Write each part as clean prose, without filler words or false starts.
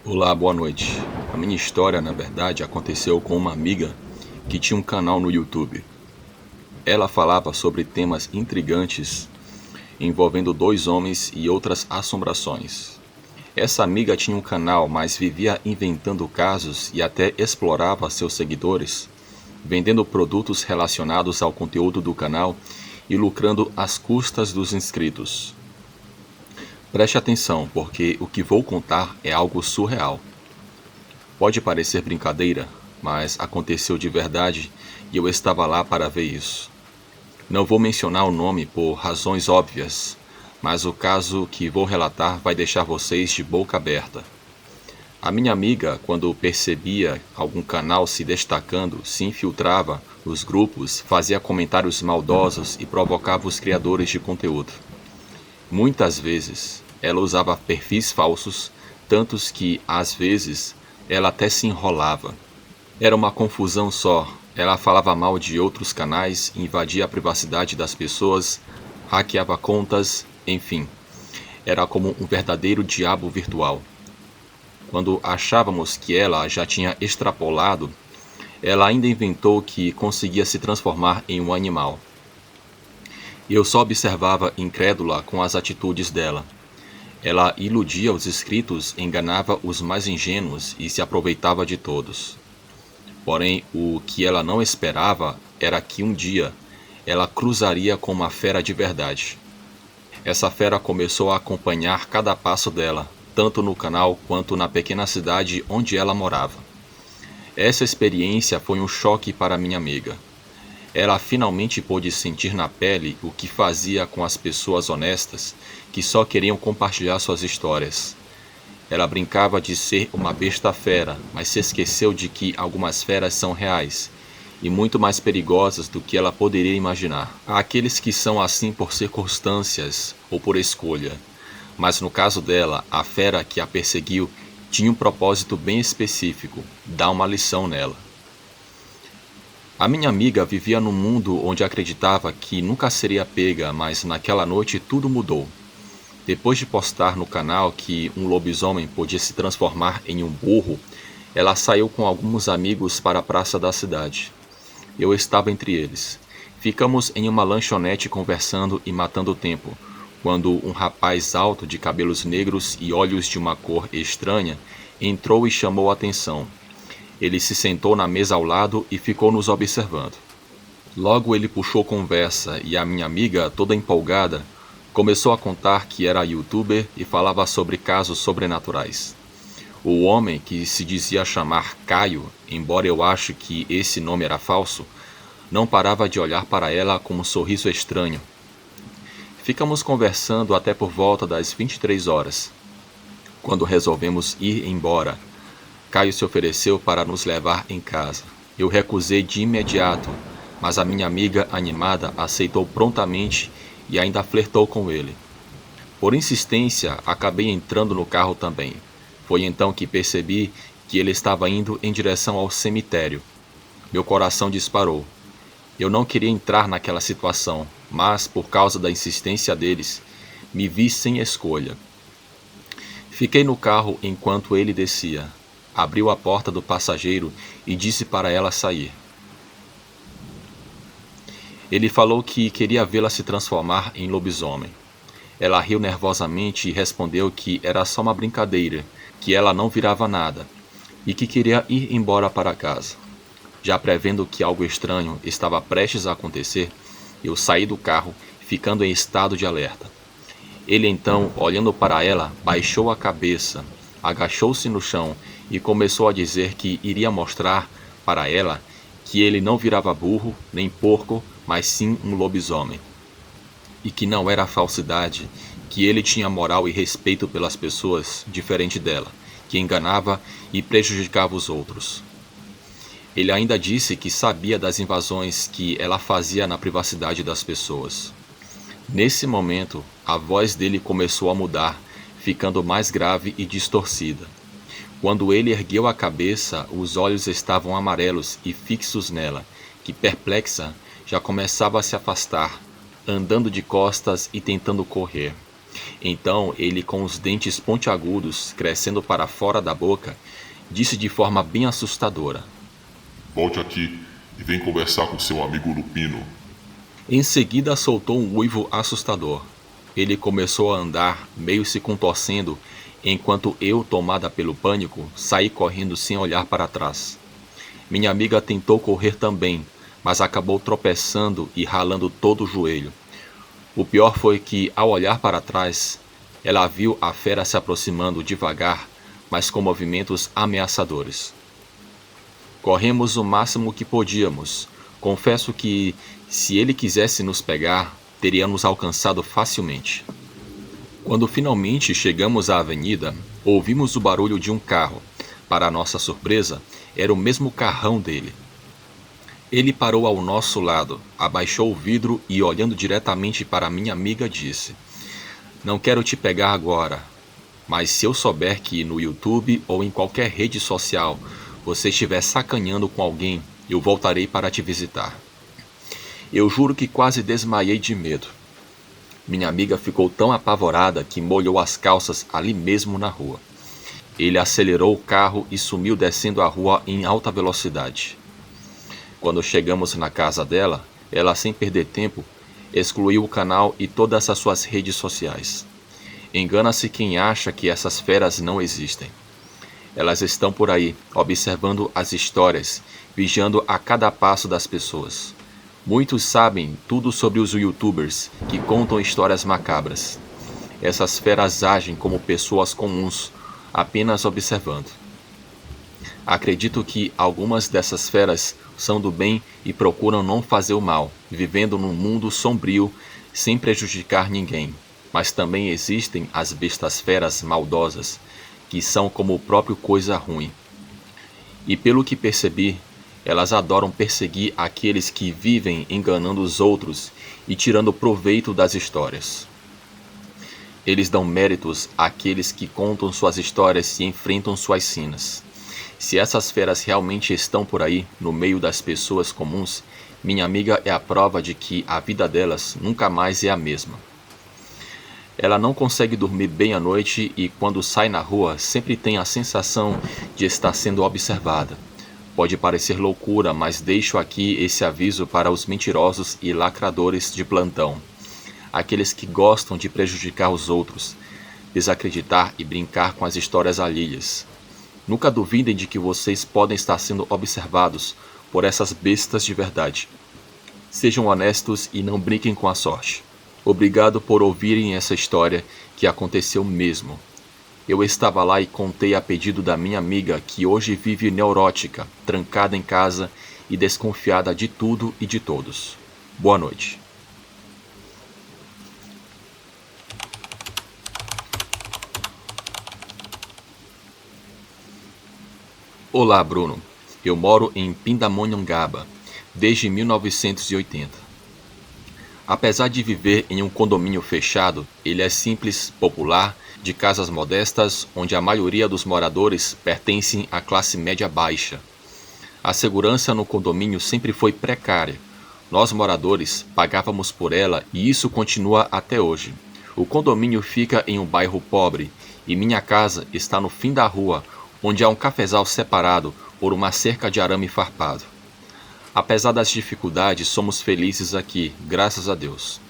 Olá, boa noite. A minha história, na verdade, aconteceu com uma amiga que tinha um canal no YouTube. Ela falava sobre temas intrigantes envolvendo dois homens e outras assombrações. Essa amiga tinha um canal, mas vivia inventando casos e até explorava seus seguidores, vendendo produtos relacionados ao conteúdo do canal e lucrando às custas dos inscritos. Preste atenção, porque o que vou contar é algo surreal. Pode parecer brincadeira, mas aconteceu de verdade e eu estava lá para ver isso. Não vou mencionar o nome por razões óbvias, mas o caso que vou relatar vai deixar vocês de boca aberta. A minha amiga, quando percebia algum canal se destacando, se infiltrava nos grupos, fazia comentários maldosos e provocava os criadores de conteúdo. Muitas vezes, ela usava perfis falsos, tantos que, às vezes, ela até se enrolava. Era uma confusão só. Ela falava mal de outros canais, invadia a privacidade das pessoas, hackeava contas, enfim. Era como um verdadeiro diabo virtual. Quando achávamos que ela já tinha extrapolado, ela ainda inventou que conseguia se transformar em um animal. Eu só observava incrédula com as atitudes dela. Ela iludia os inscritos, enganava os mais ingênuos e se aproveitava de todos. Porém, o que ela não esperava era que um dia ela cruzaria com uma fera de verdade. Essa fera começou a acompanhar cada passo dela, tanto no canal quanto na pequena cidade onde ela morava. Essa experiência foi um choque para minha amiga. Ela finalmente pôde sentir na pele o que fazia com as pessoas honestas que só queriam compartilhar suas histórias. Ela brincava de ser uma besta fera, mas se esqueceu de que algumas feras são reais e muito mais perigosas do que ela poderia imaginar. Há aqueles que são assim por circunstâncias ou por escolha, mas no caso dela, a fera que a perseguiu tinha um propósito bem específico: dar uma lição nela. A minha amiga vivia num mundo onde acreditava que nunca seria pega, mas naquela noite tudo mudou. Depois de postar no canal que um lobisomem podia se transformar em um burro, ela saiu com alguns amigos para a praça da cidade. Eu estava entre eles. Ficamos em uma lanchonete conversando e matando tempo, quando um rapaz alto de cabelos negros e olhos de uma cor estranha entrou e chamou a atenção. Ele se sentou na mesa ao lado e ficou nos observando. Logo ele puxou conversa e a minha amiga, toda empolgada, começou a contar que era youtuber e falava sobre casos sobrenaturais. O homem, que se dizia chamar Caio, embora eu ache que esse nome era falso, não parava de olhar para ela com um sorriso estranho. Ficamos conversando até por volta das 23 horas. Quando resolvemos ir embora, Caio se ofereceu para nos levar em casa. Eu recusei de imediato, mas a minha amiga animada aceitou prontamente e ainda flertou com ele. Por insistência, acabei entrando no carro também. Foi então que percebi que ele estava indo em direção ao cemitério. Meu coração disparou. Eu não queria entrar naquela situação, mas, por causa da insistência deles, me vi sem escolha. Fiquei no carro enquanto ele descia. Abriu a porta do passageiro e disse para ela sair. Ele falou que queria vê-la se transformar em lobisomem. Ela riu nervosamente e respondeu que era só uma brincadeira, que ela não virava nada, e que queria ir embora para casa. Já prevendo que algo estranho estava prestes a acontecer, eu saí do carro, ficando em estado de alerta. Ele então, olhando para ela, baixou a cabeça, agachou-se no chão e começou a dizer que iria mostrar para ela que ele não virava burro nem porco, mas sim um lobisomem. E que não era falsidade, que ele tinha moral e respeito pelas pessoas, diferente dela, que enganava e prejudicava os outros. Ele ainda disse que sabia das invasões que ela fazia na privacidade das pessoas. Nesse momento, a voz dele começou a mudar, ficando mais grave e distorcida. Quando ele ergueu a cabeça, os olhos estavam amarelos e fixos nela, que, perplexa, já começava a se afastar, andando de costas e tentando correr. Então ele, com os dentes pontiagudos crescendo para fora da boca, disse de forma bem assustadora: Volte aqui e vem conversar com seu amigo Lupino. Em seguida soltou um uivo assustador. Ele começou a andar, meio se contorcendo, enquanto eu, tomada pelo pânico, saí correndo sem olhar para trás. Minha amiga tentou correr também, mas acabou tropeçando e ralando todo o joelho. O pior foi que, ao olhar para trás, ela viu a fera se aproximando devagar, mas com movimentos ameaçadores. Corremos o máximo que podíamos. Confesso que, se ele quisesse nos pegar, teria nos alcançado facilmente. Quando finalmente chegamos à avenida, ouvimos o barulho de um carro. Para nossa surpresa, era o mesmo carrão dele. Ele parou ao nosso lado, abaixou o vidro e, olhando diretamente para minha amiga, disse: Não quero te pegar agora, mas se eu souber que no YouTube ou em qualquer rede social você estiver sacaneando com alguém, eu voltarei para te visitar. Eu juro que quase desmaiei de medo. Minha amiga ficou tão apavorada que molhou as calças ali mesmo na rua. Ele acelerou o carro e sumiu descendo a rua em alta velocidade. Quando chegamos na casa dela, ela, sem perder tempo, excluiu o canal e todas as suas redes sociais. Engana-se quem acha que essas feras não existem. Elas estão por aí, observando as histórias, vigiando a cada passo das pessoas. Muitos sabem tudo sobre os YouTubers que contam histórias macabras. Essas feras agem como pessoas comuns, apenas observando. Acredito que algumas dessas feras são do bem e procuram não fazer o mal, vivendo num mundo sombrio sem prejudicar ninguém. Mas também existem as bestas feras maldosas, que são como o próprio coisa ruim. E pelo que percebi, elas adoram perseguir aqueles que vivem enganando os outros e tirando proveito das histórias. Eles dão méritos àqueles que contam suas histórias e enfrentam suas sinas. Se essas feras realmente estão por aí, no meio das pessoas comuns, minha amiga é a prova de que a vida delas nunca mais é a mesma. Ela não consegue dormir bem à noite e, quando sai na rua, sempre tem a sensação de estar sendo observada. Pode parecer loucura, mas deixo aqui esse aviso para os mentirosos e lacradores de plantão. Aqueles que gostam de prejudicar os outros, desacreditar e brincar com as histórias alheias. Nunca duvidem de que vocês podem estar sendo observados por essas bestas de verdade. Sejam honestos e não brinquem com a sorte. Obrigado por ouvirem essa história que aconteceu mesmo. Eu estava lá e contei a pedido da minha amiga, que hoje vive neurótica, trancada em casa e desconfiada de tudo e de todos. Boa noite. Olá, Bruno. Eu moro em Pindamonhangaba desde 1980. Apesar de viver em um condomínio fechado, ele é simples, popular, de casas modestas, onde a maioria dos moradores pertencem à classe média baixa. A segurança no condomínio sempre foi precária. Nós, moradores, pagávamos por ela e isso continua até hoje. O condomínio fica em um bairro pobre e minha casa está no fim da rua, onde há um cafezal separado por uma cerca de arame farpado. Apesar das dificuldades, somos felizes aqui, graças a Deus.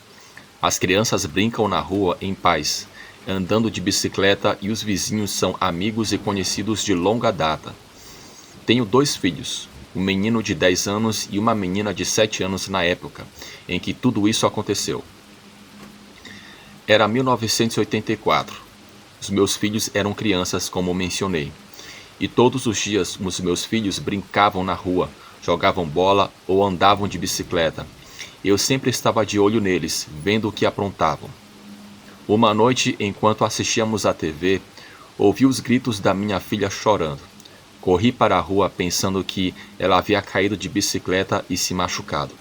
As crianças brincam na rua em paz, andando de bicicleta e os vizinhos são amigos e conhecidos de longa data. Tenho 2 filhos, um menino de 10 anos e uma menina de 7 anos na época em que tudo isso aconteceu. Era 1984. Os meus filhos eram crianças, como mencionei. E todos os dias os meus filhos brincavam na rua, jogavam bola ou andavam de bicicleta. Eu sempre estava de olho neles, vendo o que aprontavam. Uma noite, enquanto assistíamos à TV, ouvi os gritos da minha filha chorando. Corri para a rua pensando que ela havia caído de bicicleta e se machucado.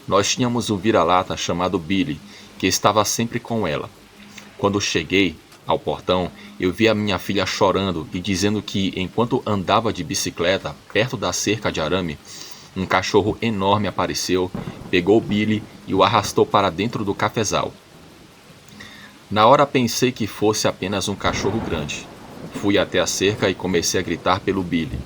Nós tínhamos um vira-lata chamado Billy, que estava sempre com ela. Quando cheguei ao portão, eu vi a minha filha chorando e dizendo que, enquanto andava de bicicleta perto da cerca de arame, um cachorro enorme apareceu, pegou Billy e o arrastou para dentro do cafezal. Na hora pensei que fosse apenas um cachorro grande. Fui até a cerca e comecei a gritar pelo Billy.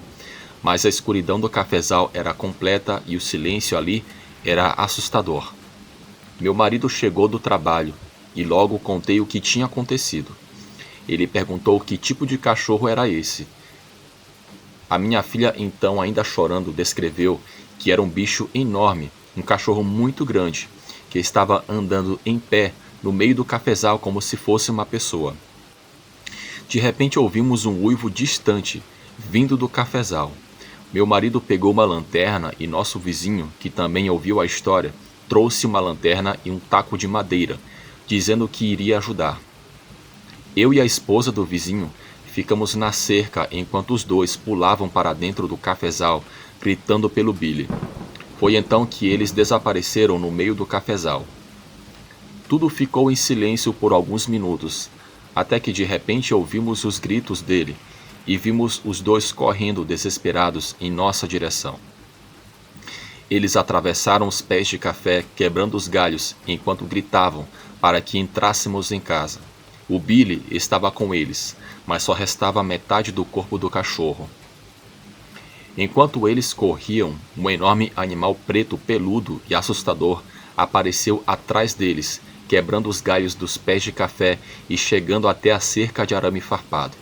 Mas a escuridão do cafezal era completa e o silêncio ali era assustador. Meu marido chegou do trabalho e logo contei o que tinha acontecido. Ele perguntou que tipo de cachorro era esse. A minha filha, então, ainda chorando, descreveu que era um bicho enorme, um cachorro muito grande, que estava andando em pé no meio do cafezal como se fosse uma pessoa. De repente ouvimos um uivo distante, vindo do cafezal. Meu marido pegou uma lanterna e nosso vizinho, que também ouviu a história, trouxe uma lanterna e um taco de madeira, dizendo que iria ajudar. Eu e a esposa do vizinho ficamos na cerca enquanto os dois pulavam para dentro do cafezal, gritando pelo Billy. Foi então que eles desapareceram no meio do cafezal. Tudo ficou em silêncio por alguns minutos, até que de repente ouvimos os gritos dele e vimos os dois correndo desesperados em nossa direção. Eles atravessaram os pés de café, quebrando os galhos, enquanto gritavam para que entrássemos em casa. O Billy estava com eles, mas só restava metade do corpo do cachorro. Enquanto eles corriam, um enorme animal preto peludo e assustador apareceu atrás deles, quebrando os galhos dos pés de café e chegando até a cerca de arame farpado.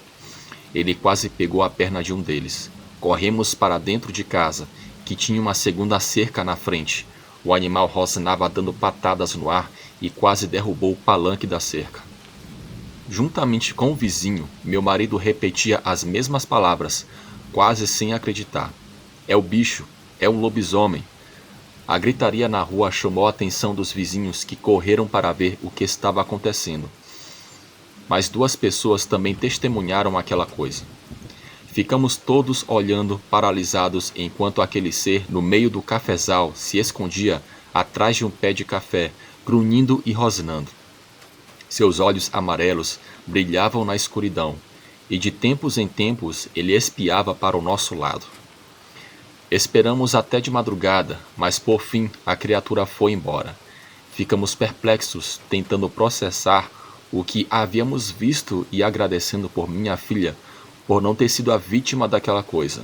Ele quase pegou a perna de um deles. Corremos para dentro de casa, que tinha uma segunda cerca na frente. O animal rosnava dando patadas no ar e quase derrubou o palanque da cerca. Juntamente com o vizinho, meu marido repetia as mesmas palavras, quase sem acreditar. É o bicho, é um lobisomem. A gritaria na rua chamou a atenção dos vizinhos que correram para ver o que estava acontecendo. Mas duas pessoas também testemunharam aquela coisa. Ficamos todos olhando, paralisados, enquanto aquele ser no meio do cafezal se escondia atrás de um pé de café, grunhindo e rosnando. Seus olhos amarelos brilhavam na escuridão, e de tempos em tempos ele espiava para o nosso lado. Esperamos até de madrugada, mas por fim a criatura foi embora. Ficamos perplexos, tentando processar o que havíamos visto e agradecendo por minha filha por não ter sido a vítima daquela coisa.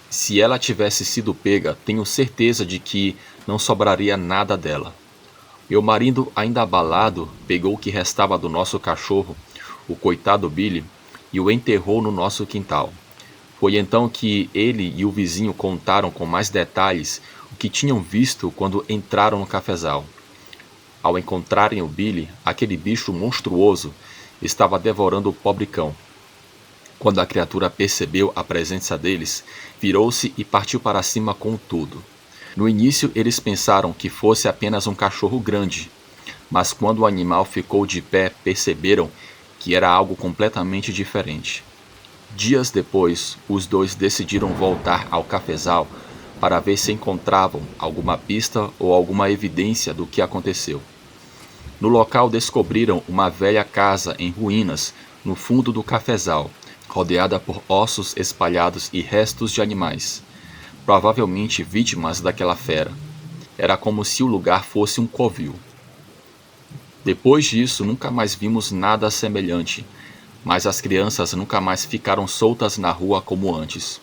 Se ela tivesse sido pega, tenho certeza de que não sobraria nada dela. Meu marido, ainda abalado, pegou o que restava do nosso cachorro, o coitado Billy, e o enterrou no nosso quintal. Foi então que ele e o vizinho contaram com mais detalhes o que tinham visto quando entraram no cafezal. Ao encontrarem o Billy, aquele bicho monstruoso estava devorando o pobre cão. Quando a criatura percebeu a presença deles, virou-se e partiu para cima com tudo. No início eles pensaram que fosse apenas um cachorro grande, mas quando o animal ficou de pé, perceberam que era algo completamente diferente. Dias depois, os dois decidiram voltar ao cafezal para ver se encontravam alguma pista ou alguma evidência do que aconteceu. No local descobriram uma velha casa em ruínas no fundo do cafezal, rodeada por ossos espalhados e restos de animais, provavelmente vítimas daquela fera. Era como se o lugar fosse um covil. Depois disso, nunca mais vimos nada semelhante, mas as crianças nunca mais ficaram soltas na rua como antes.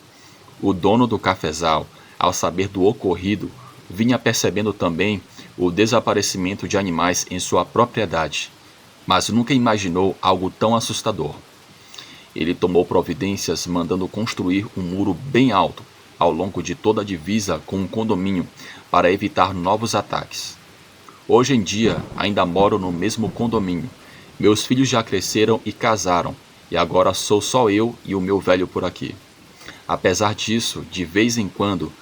O dono do cafezal, ao saber do ocorrido, vinha percebendo também o desaparecimento de animais em sua propriedade, mas nunca imaginou algo tão assustador. Ele tomou providências mandando construir um muro bem alto ao longo de toda a divisa com um condomínio para evitar novos ataques. Hoje em dia, ainda moro no mesmo condomínio. Meus filhos já cresceram e casaram, e agora sou só eu e o meu velho por aqui. Apesar disso, de vez em quando,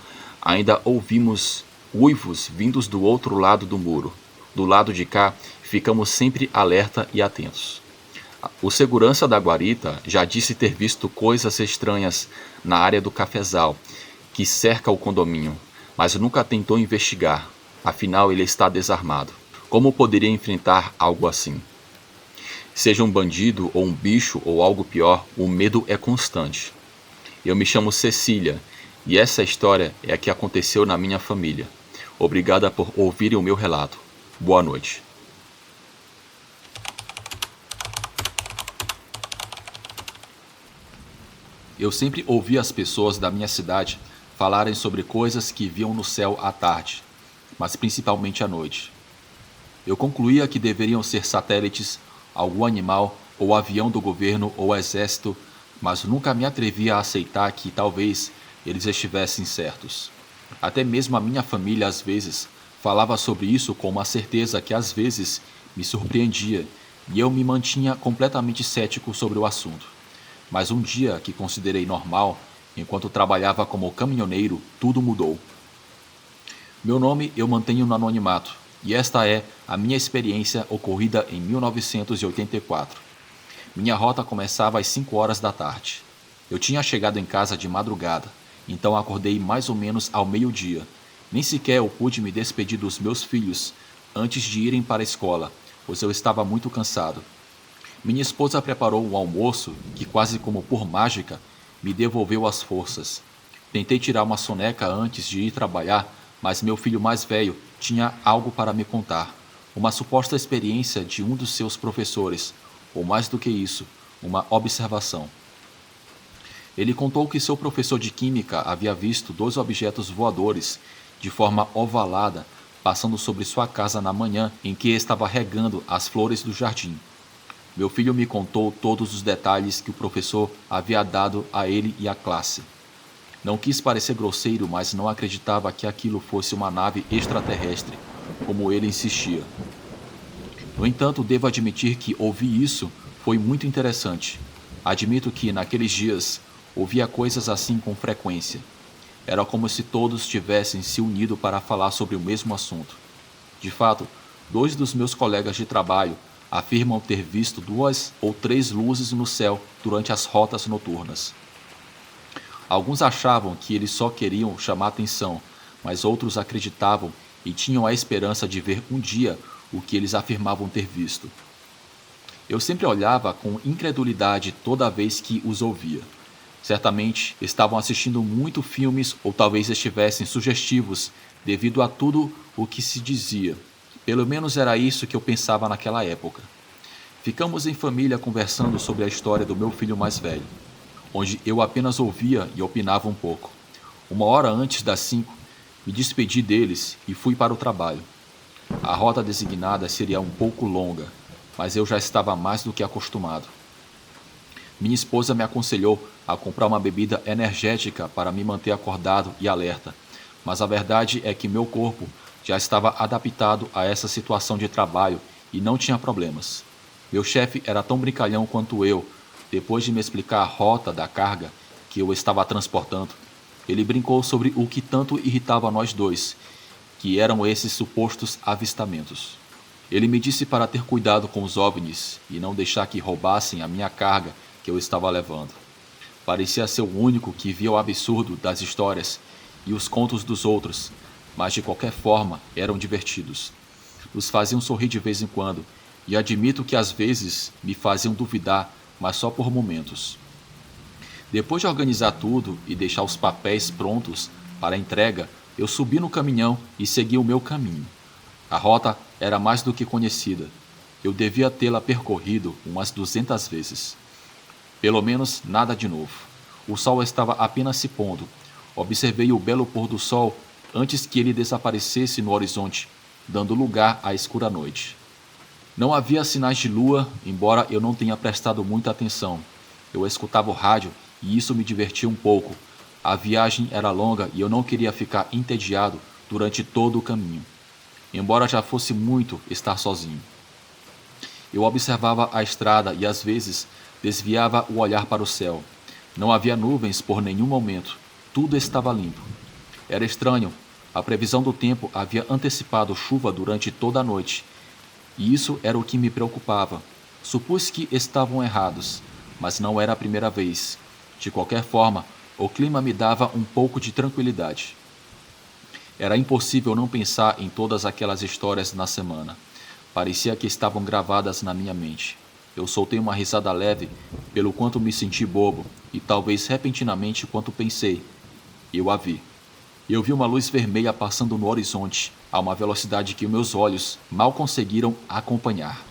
ainda ouvimos uivos vindos do outro lado do muro. Do lado de cá, ficamos sempre alerta e atentos. O segurança da guarita já disse ter visto coisas estranhas na área do cafezal, que cerca o condomínio, mas nunca tentou investigar, afinal ele está desarmado. Como poderia enfrentar algo assim? Seja um bandido ou um bicho ou algo pior, o medo é constante. Eu me chamo Cecília, e essa história é a que aconteceu na minha família. Obrigada por ouvirem o meu relato. Boa noite. Eu sempre ouvia as pessoas da minha cidade falarem sobre coisas que viam no céu à tarde, mas principalmente à noite. Eu concluía que deveriam ser satélites, algum animal, ou avião do governo ou exército, mas nunca me atrevia a aceitar que talvez eles estivessem certos. Até mesmo a minha família às vezes falava sobre isso com uma certeza que às vezes me surpreendia, e eu me mantinha completamente cético sobre o assunto. Mas um dia que considerei normal, enquanto trabalhava como caminhoneiro, tudo mudou. Meu nome eu mantenho no anonimato, e esta é a minha experiência ocorrida em 1984. Minha rota começava às 5 horas da tarde. Eu tinha chegado em casa de madrugada, então acordei mais ou menos ao meio-dia. Nem sequer eu pude me despedir dos meus filhos antes de irem para a escola, pois eu estava muito cansado. Minha esposa preparou um almoço que, quase como por mágica, me devolveu as forças. Tentei tirar uma soneca antes de ir trabalhar, mas meu filho mais velho tinha algo para me contar. Uma suposta experiência de um dos seus professores, ou mais do que isso, uma observação. Ele contou que seu professor de química havia visto 2 objetos voadores, de forma ovalada, passando sobre sua casa na manhã em que estava regando as flores do jardim. Meu filho me contou todos os detalhes que o professor havia dado a ele e à classe. Não quis parecer grosseiro, mas não acreditava que aquilo fosse uma nave extraterrestre, como ele insistia. No entanto, devo admitir que ouvir isso foi muito interessante. Admito que, naqueles dias, ouvia coisas assim com frequência. Era como se todos tivessem se unido para falar sobre o mesmo assunto. De fato, 2 dos meus colegas de trabalho afirmam ter visto 2 ou 3 luzes no céu durante as rotas noturnas. Alguns achavam que eles só queriam chamar atenção, mas outros acreditavam e tinham a esperança de ver um dia o que eles afirmavam ter visto. Eu sempre olhava com incredulidade toda vez que os ouvia. Certamente estavam assistindo muito filmes ou talvez estivessem sugestivos devido a tudo o que se dizia. Pelo menos era isso que eu pensava naquela época. Ficamos em família conversando sobre a história do meu filho mais velho, onde eu apenas ouvia e opinava um pouco. 1 hora antes das 5, me despedi deles e fui para o trabalho. A rota designada seria um pouco longa, mas eu já estava mais do que acostumado. Minha esposa me aconselhou a comprar uma bebida energética para me manter acordado e alerta, mas a verdade é que meu corpo já estava adaptado a essa situação de trabalho e não tinha problemas. Meu chefe era tão brincalhão quanto eu. Depois de me explicar a rota da carga que eu estava transportando, ele brincou sobre o que tanto irritava nós dois, que eram esses supostos avistamentos. Ele me disse para ter cuidado com os OVNIs e não deixar que roubassem a minha carga que eu estava levando. Parecia ser o único que via o absurdo das histórias e os contos dos outros, mas de qualquer forma eram divertidos. Nos faziam sorrir de vez em quando, e admito que às vezes me faziam duvidar, mas só por momentos. Depois de organizar tudo e deixar os papéis prontos para a entrega, eu subi no caminhão e segui o meu caminho. A rota era mais do que conhecida. Eu devia tê-la percorrido umas 200 vezes. Pelo menos nada de novo. O sol estava apenas se pondo. Observei o belo pôr do sol antes que ele desaparecesse no horizonte, dando lugar à escura noite. Não havia sinais de lua, embora eu não tenha prestado muita atenção. Eu escutava o rádio e isso me divertia um pouco. A viagem era longa e eu não queria ficar entediado durante todo o caminho, embora já fosse muito estar sozinho. Eu observava a estrada e às vezes desviava o olhar para o céu. Não havia nuvens por nenhum momento. Tudo estava limpo. Era estranho. A previsão do tempo havia antecipado chuva durante toda a noite. E isso era o que me preocupava. Supus que estavam errados, mas não era a primeira vez. De qualquer forma, o clima me dava um pouco de tranquilidade. Era impossível não pensar em todas aquelas histórias na semana. Parecia que estavam gravadas na minha mente. Eu soltei uma risada leve, pelo quanto me senti bobo, e talvez repentinamente quanto pensei. Eu a vi. Eu vi uma luz vermelha passando no horizonte, a uma velocidade que meus olhos mal conseguiram acompanhar.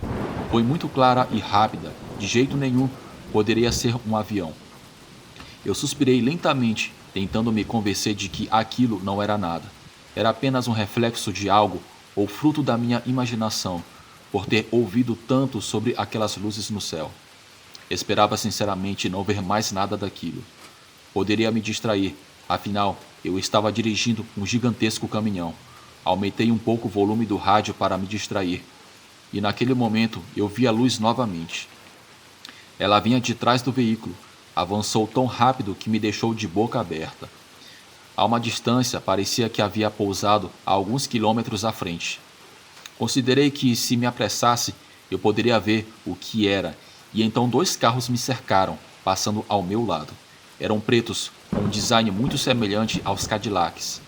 Foi muito clara e rápida, de jeito nenhum poderia ser um avião. Eu suspirei lentamente, tentando me convencer de que aquilo não era nada. Era apenas um reflexo de algo ou fruto da minha imaginação, por ter ouvido tanto sobre aquelas luzes no céu. Esperava sinceramente não ver mais nada daquilo. Poderia me distrair, afinal, eu estava dirigindo um gigantesco caminhão. Aumentei um pouco o volume do rádio para me distrair, e naquele momento eu vi a luz novamente. Ela vinha de trás do veículo, avançou tão rápido que me deixou de boca aberta. A uma distância, parecia que havia pousado a alguns quilômetros à frente. Considerei que, se me apressasse, eu poderia ver o que era, e então 2 carros me cercaram, passando ao meu lado. Eram pretos, com um design muito semelhante aos Cadillacs.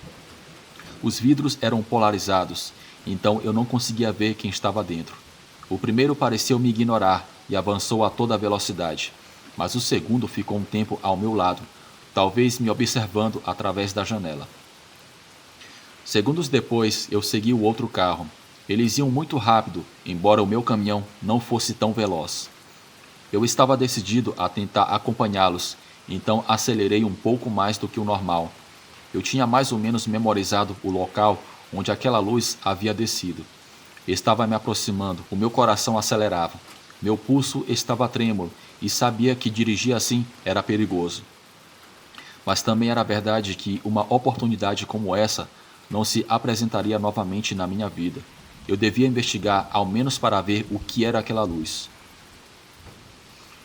Os vidros eram polarizados, então eu não conseguia ver quem estava dentro. O primeiro pareceu me ignorar e avançou a toda velocidade, mas o segundo ficou um tempo ao meu lado, talvez me observando através da janela. Segundos depois, eu segui o outro carro. Eles iam muito rápido, embora o meu caminhão não fosse tão veloz. Eu estava decidido a tentar acompanhá-los, então acelerei um pouco mais do que o normal. Eu tinha mais ou menos memorizado o local onde aquela luz havia descido. Estava me aproximando, o meu coração acelerava. Meu pulso estava trêmulo e sabia que dirigir assim era perigoso. Mas também era verdade que uma oportunidade como essa não se apresentaria novamente na minha vida. Eu devia investigar, ao menos para ver o que era aquela luz.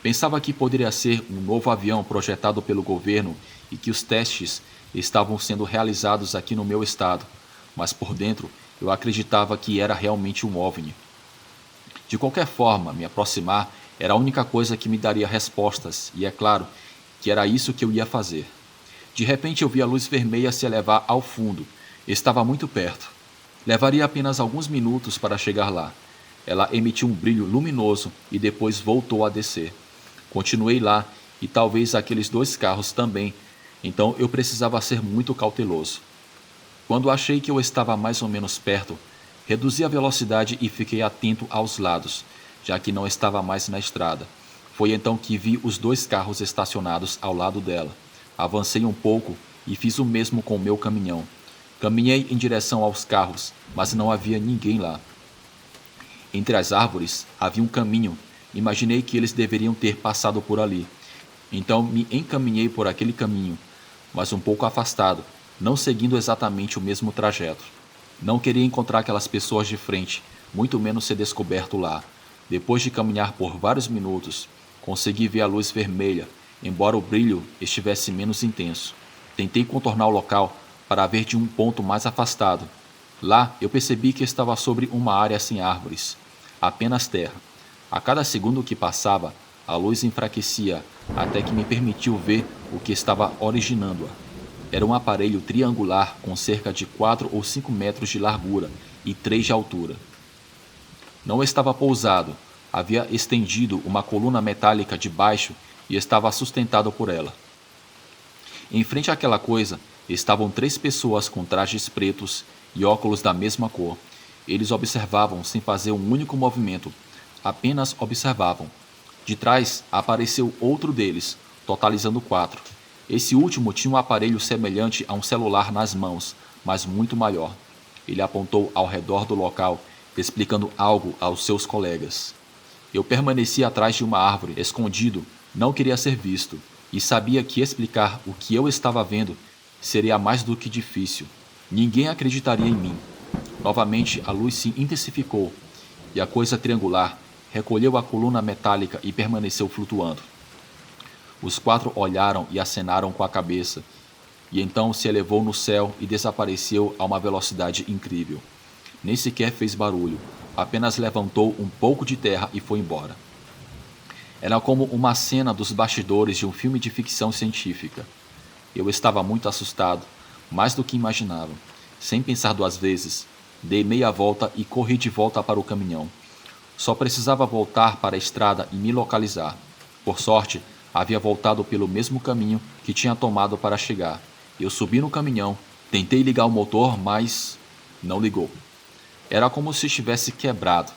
Pensava que poderia ser um novo avião projetado pelo governo e que os testes estavam sendo realizados aqui no meu estado, mas por dentro eu acreditava que era realmente um OVNI. De qualquer forma, me aproximar era a única coisa que me daria respostas, e é claro que era isso que eu ia fazer. De repente eu vi a luz vermelha se elevar ao fundo. Estava muito perto. Levaria apenas alguns minutos para chegar lá. Ela emitiu um brilho luminoso e depois voltou a descer. Continuei lá e talvez aqueles 2 carros também, então eu precisava ser muito cauteloso. Quando achei que eu estava mais ou menos perto, reduzi a velocidade e fiquei atento aos lados, já que não estava mais na estrada. Foi então que vi os 2 carros estacionados ao lado dela. Avancei um pouco e fiz o mesmo com o meu caminhão. Caminhei em direção aos carros, mas não havia ninguém lá. Entre as árvores havia um caminho. Imaginei que eles deveriam ter passado por ali. Então me encaminhei por aquele caminho, mas um pouco afastado, não seguindo exatamente o mesmo trajeto. Não queria encontrar aquelas pessoas de frente, muito menos ser descoberto lá. Depois de caminhar por vários minutos, consegui ver a luz vermelha, embora o brilho estivesse menos intenso. Tentei contornar o local para ver de um ponto mais afastado. Lá eu percebi que estava sobre uma área sem árvores, apenas terra. A cada segundo que passava, a luz enfraquecia até que me permitiu ver o que estava originando-a. Era um aparelho triangular com cerca de 4 ou 5 metros de largura e 3 de altura. Não estava pousado, havia estendido uma coluna metálica de baixo e estava sustentado por ela. Em frente àquela coisa estavam 3 pessoas com trajes pretos e óculos da mesma cor. Eles observavam sem fazer um único movimento, apenas observavam. De trás apareceu outro deles, totalizando 4. Esse último tinha um aparelho semelhante a um celular nas mãos, mas muito maior. Ele apontou ao redor do local, explicando algo aos seus colegas. Eu permaneci atrás de uma árvore, escondido, não queria ser visto, e sabia que explicar o que eu estava vendo seria mais do que difícil. Ninguém acreditaria em mim. Novamente a luz se intensificou, e a coisa triangular recolheu a coluna metálica e permaneceu flutuando. Os 4 olharam e acenaram com a cabeça, e então se elevou no céu e desapareceu a uma velocidade incrível. Nem sequer fez barulho, apenas levantou um pouco de terra e foi embora. Era como uma cena dos bastidores de um filme de ficção científica. Eu estava muito assustado, mais do que imaginava. Sem pensar 2 vezes, dei meia volta e corri de volta para o caminhão. Só precisava voltar para a estrada e me localizar. Por sorte, havia voltado pelo mesmo caminho que tinha tomado para chegar. Eu subi no caminhão, tentei ligar o motor, mas não ligou. Era como se estivesse quebrado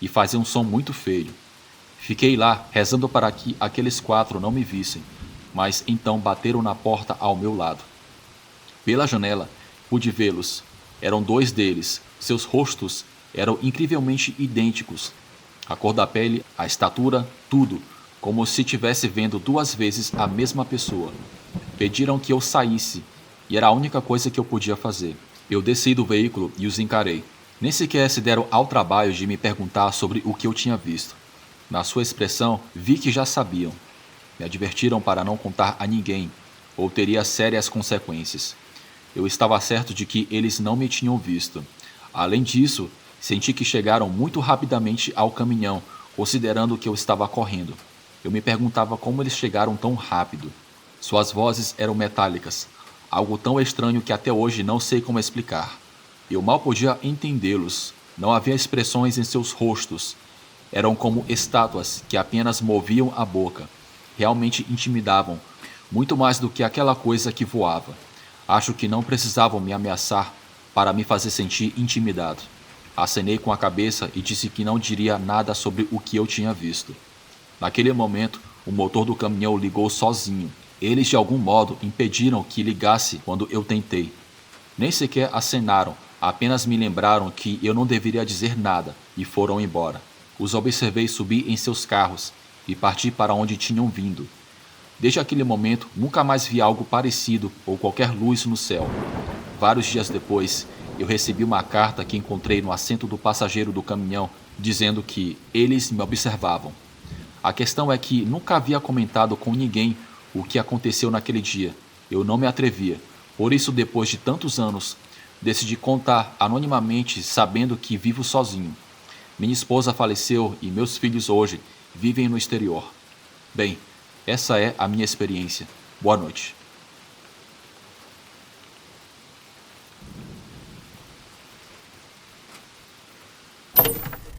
e fazia um som muito feio. Fiquei lá, rezando para que aqueles 4 não me vissem, mas então bateram na porta ao meu lado. Pela janela, pude vê-los. Eram 2 deles. Seus rostos eram incrivelmente idênticos. A cor da pele, a estatura, tudo, como se estivesse vendo 2 vezes a mesma pessoa. Pediram que eu saísse, e era a única coisa que eu podia fazer. Eu desci do veículo e os encarei. Nem sequer se deram ao trabalho de me perguntar sobre o que eu tinha visto. Na sua expressão, vi que já sabiam. Me advertiram para não contar a ninguém, ou teria sérias consequências. Eu estava certo de que eles não me tinham visto. Além disso, senti que chegaram muito rapidamente ao caminhão, considerando que eu estava correndo. Eu me perguntava como eles chegaram tão rápido. Suas vozes eram metálicas, algo tão estranho que até hoje não sei como explicar. Eu mal podia entendê-los. Não havia expressões em seus rostos. Eram como estátuas que apenas moviam a boca. Realmente intimidavam, muito mais do que aquela coisa que voava. Acho que não precisavam me ameaçar para me fazer sentir intimidado. Acenei com a cabeça e disse que não diria nada sobre o que eu tinha visto. Naquele momento, o motor do caminhão ligou sozinho. Eles de algum modo impediram que ligasse quando eu tentei. Nem sequer acenaram, apenas me lembraram que eu não deveria dizer nada e foram embora. Os observei subir em seus carros e partir para onde tinham vindo. Desde aquele momento, nunca mais vi algo parecido ou qualquer luz no céu. Vários dias depois, eu recebi uma carta que encontrei no assento do passageiro do caminhão, dizendo que eles me observavam. A questão é que nunca havia comentado com ninguém o que aconteceu naquele dia. Eu não me atrevia. Por isso, depois de tantos anos, decidi contar anonimamente, sabendo que vivo sozinho. Minha esposa faleceu e meus filhos hoje vivem no exterior. Bem, essa é a minha experiência. Boa noite.